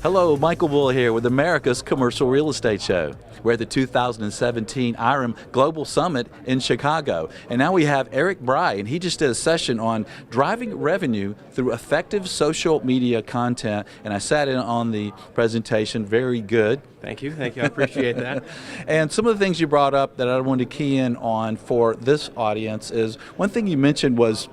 Hello, Michael Bull here with America's Commercial Real Estate Show. We're at the 2017 IREM Global Summit in Chicago. And now we have Eric Brey, and he just did a session on driving revenue through effective social media content. And I sat in on the presentation, very good. Thank you, I appreciate that. And some of the things you brought up that I wanted to key in on for this audience is, one thing you mentioned was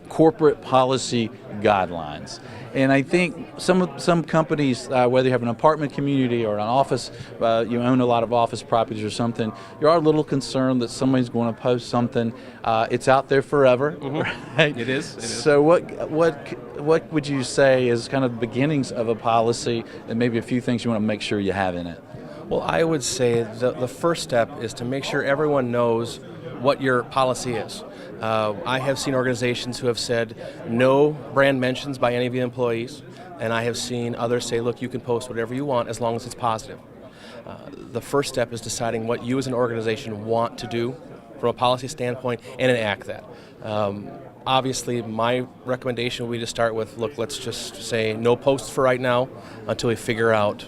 corporate policy guidelines. And I think some companies, whether you have an apartment community or an office, you own a lot of office properties or something, you are a little concerned that somebody's going to post something. It's out there forever, right? It is. So what would you say is kind of the beginnings of a policy, and maybe a few things you want to make sure you have in it? Well, I would say the first step is to make sure everyone knows what your policy is. I have seen organizations who have said no brand mentions by any of the employees, and I have seen others say, look, you can post whatever you want as long as it's positive. The first step is deciding what you as an organization want to do from a policy standpoint and enact that. Obviously, my recommendation would be to start with, look, let's just say no posts for right now until we figure out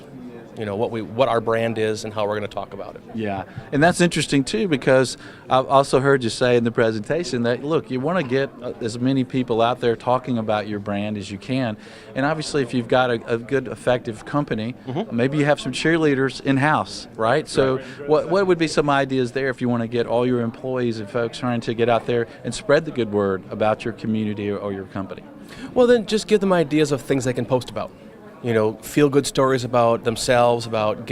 what our brand is and how we're going to talk about it. Yeah, and that's interesting too, because I've also heard you say in the presentation that, look, you want to get as many people out there talking about your brand as you can. And obviously, if you've got a good, effective company, maybe you have some cheerleaders in-house, right? So what would be some ideas there if you want to get all your employees and folks trying to get out there and spread the good word about your community or your company? Well, then just give them ideas of things they can post about. Feel-good stories about themselves, about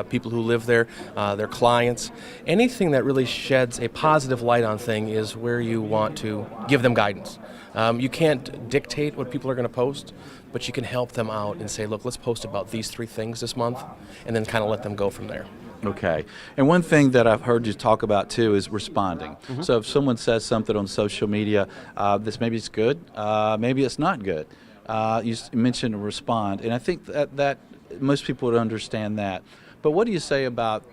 people who live there, their clients. Anything that really sheds a positive light on thing is where you want to give them guidance. You can't dictate what people are going to post, but you can help them out and say, look, let's post about these 3 things this month, and then kind of let them go from there. Okay. And one thing that I've heard you talk about too is responding. So if someone says something on social media, maybe it's good, maybe it's not good. You mentioned respond, and I think that most people would understand that. But what do you say about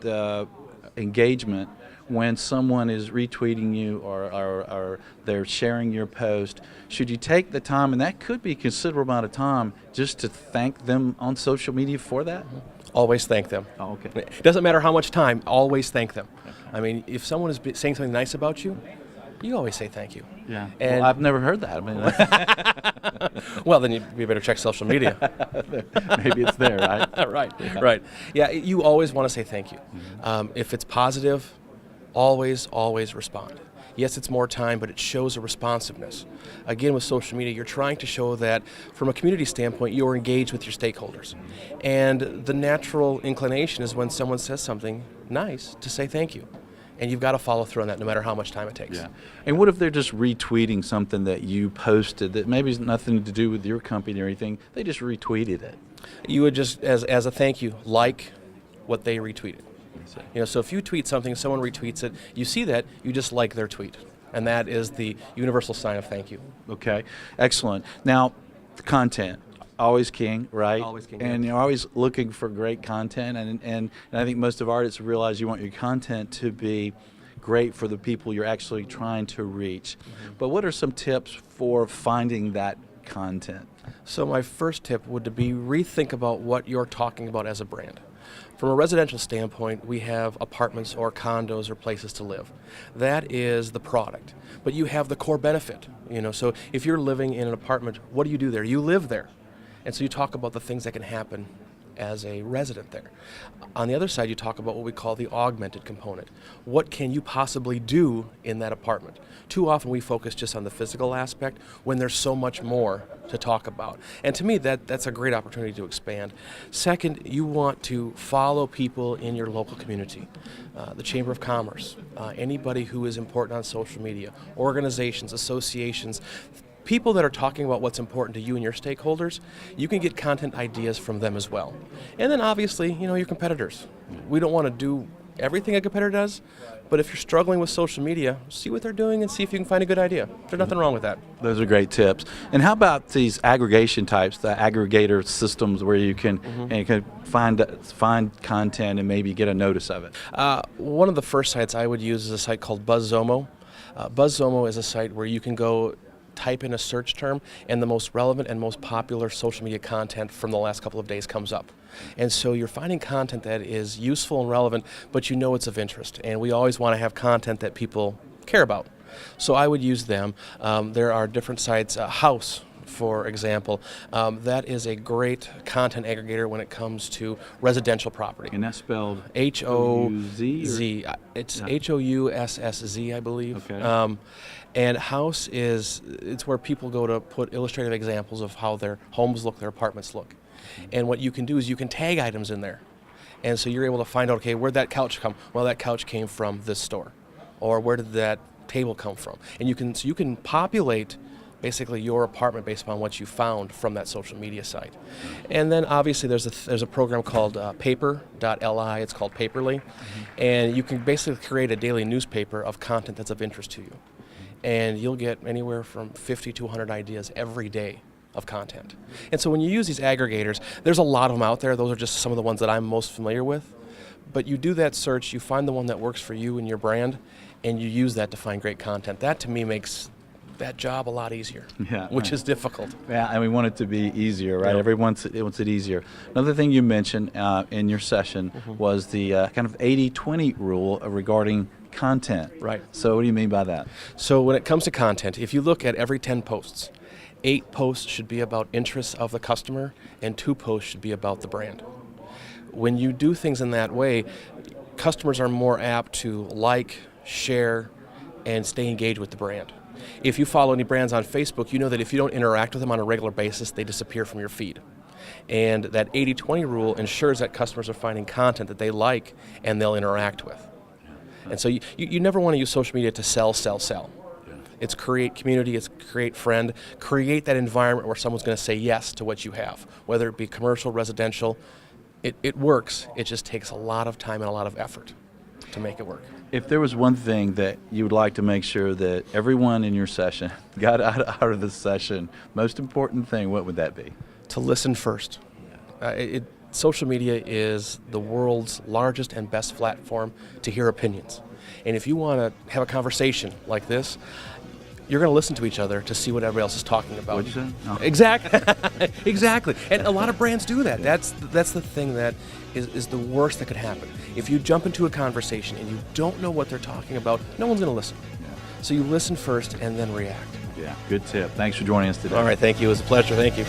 engagement when someone is retweeting you or they're sharing your post? Should you take the time, and that could be a considerable amount of time, just to thank them on social media for that? Always thank them. Oh, okay. It doesn't matter how much time, always thank them. Okay. I mean, if someone is saying something nice about you, you always say thank you. Yeah. And well, I've never heard that. I mean, well, then you better check social media. Maybe it's there, right? Right. Yeah, you always want to say thank you. If it's positive, always respond. Yes, it's more time, but it shows a responsiveness. Again, with social media, you're trying to show that from a community standpoint, you're engaged with your stakeholders. And the natural inclination is when someone says something nice to say thank you. And you've got to follow through on that no matter how much time it takes. Yeah. And what if they're just retweeting something that you posted that maybe has nothing to do with your company or anything? They just retweeted it. You would just, as a thank you, like what they retweeted. So if you tweet something, someone retweets it, you see that, you just like their tweet. And that is the universal sign of thank you. Okay, excellent. Now, the content. Always king, right? Always king. And you're always looking for great content, and I think most of artists realize you want your content to be great for the people you're actually trying to reach. But what are some tips for finding that content? So my first tip would be rethink about what you're talking about as a brand. From a residential standpoint, we have apartments or condos or places to live. That is the product. But you have the core benefit. So if you're living in an apartment, what do you do there? You live there. And so you talk about the things that can happen as a resident there. On the other side, you talk about what we call the augmented component. What can you possibly do in that apartment? Too often we focus just on the physical aspect when there's so much more to talk about. And to me, that's a great opportunity to expand. Second, you want to follow people in your local community. The Chamber of Commerce, anybody who is important on social media, organizations, associations, people that are talking about what's important to you and your stakeholders, you can get content ideas from them as well. And then obviously, your competitors. We don't want to do everything a competitor does, but if you're struggling with social media, see what they're doing and see if you can find a good idea. There's nothing wrong with that. Those are great tips. And how about these aggregation types, the aggregator systems where you can, and you can find content and maybe get a notice of it? One of the first sites I would use is a site called BuzzZomo. BuzzZomo is a site where you can go type in a search term and the most relevant and most popular social media content from the last couple of days comes up. And so you're finding content that is useful and relevant, but you know it's of interest. And we always want to have content that people care about. So I would use them. There are different sites, House, for example. That is a great content aggregator when it comes to residential property. And that's spelled H-O-Z. It's H-O-U-S-S-Z, I believe. Okay. And House it's where people go to put illustrative examples of how their homes look, their apartments look. And what you can do is you can tag items in there. And so you're able to find out, okay, where'd that couch come? Well, that couch came from this store. Or where did that table come from? And you can populate basically your apartment based upon what you found from that social media site. And then obviously there's a program called paper.li, it's called Paperly, and you can basically create a daily newspaper of content that's of interest to you. And you'll get anywhere from 50 to 100 ideas every day of content. And so when you use these aggregators, there's a lot of them out there. Those are just some of the ones that I'm most familiar with. But you do that search, you find the one that works for you and your brand, and you use that to find great content. That to me makes that job a lot easier, which is difficult. Yeah, and we want it to be easier, right? Yep. Everyone wants it easier. Another thing you mentioned in your session was the kind of 80-20 rule regarding content. Right. So what do you mean by that? So when it comes to content, if you look at every 10 posts, 8 posts should be about interests of the customer and 2 posts should be about the brand. When you do things in that way, customers are more apt to like, share, and stay engaged with the brand. If you follow any brands on Facebook, you know that if you don't interact with them on a regular basis, they disappear from your feed. And that 80-20 rule ensures that customers are finding content that they like and they'll interact with. And so you never want to use social media to sell. It's create community, it's create friend, create that environment where someone's going to say yes to what you have, whether it be commercial, residential. It works, it just takes a lot of time and a lot of effort to make it work. If there was one thing that you would like to make sure that everyone in your session got out of this session, most important thing, what would that be? To listen first. Social media is the world's largest and best platform to hear opinions. And if you want to have a conversation like this, you're going to listen to each other to see what everybody else is talking about. What'd you say? No. Exactly. Exactly. And a lot of brands do that. That's the thing that is the worst that could happen. If you jump into a conversation and you don't know what they're talking about, no one's going to listen. Yeah. So you listen first and then react. Yeah, good tip. Thanks for joining us today. All right, thank you. It was a pleasure. Thank you.